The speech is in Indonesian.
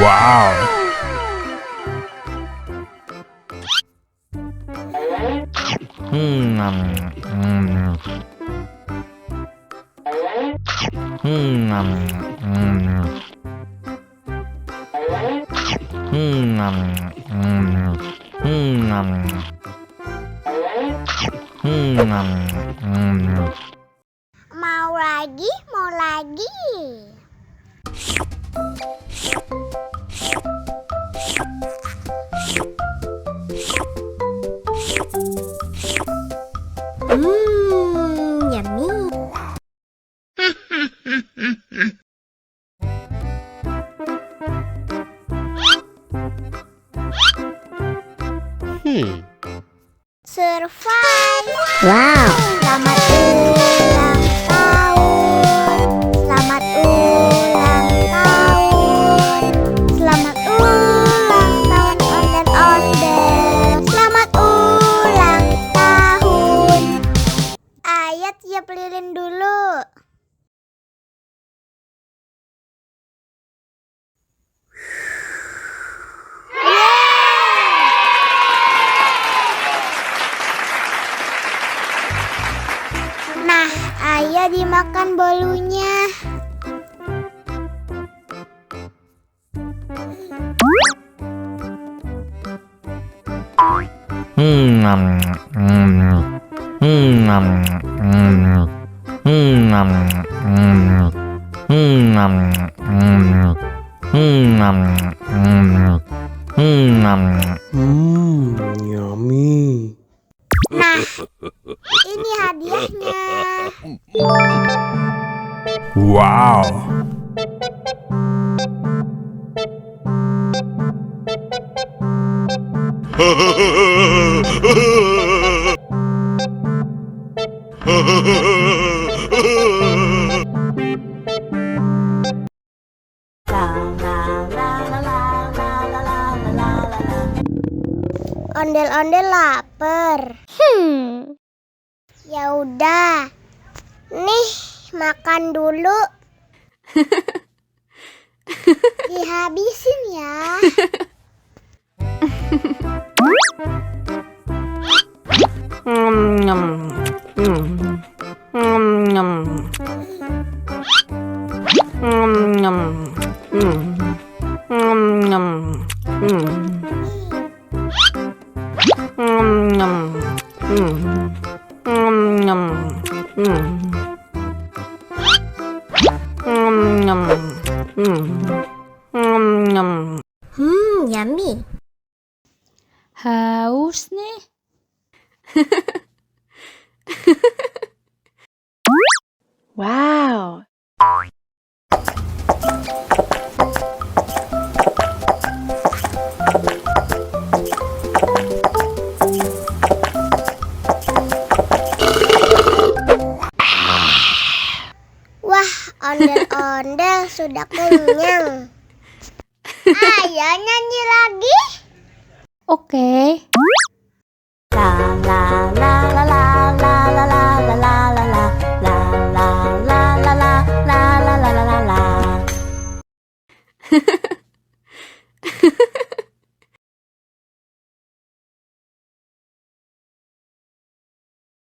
Wow. Hmm. Mau lagi, mau lagi. Yummy. Survive. Wow. Selamat ulang tahun. Selamat ulang tahun. Selamat ulang tahun ondel-ondel. Selamat ulang tahun. Ayat tiup lilin dulu. Nah, ayah dimakan bolunya. Yummy. Nah, ini hadiahnya. Wow. Ondel-ondel lapar. Ya udah. Nih, makan dulu. Dihabisin ya. Yummy. Haus nih. Wow. Wah, ondel-ondel sudah kenyang. Ayo nyanyi lagi. Oke. La la la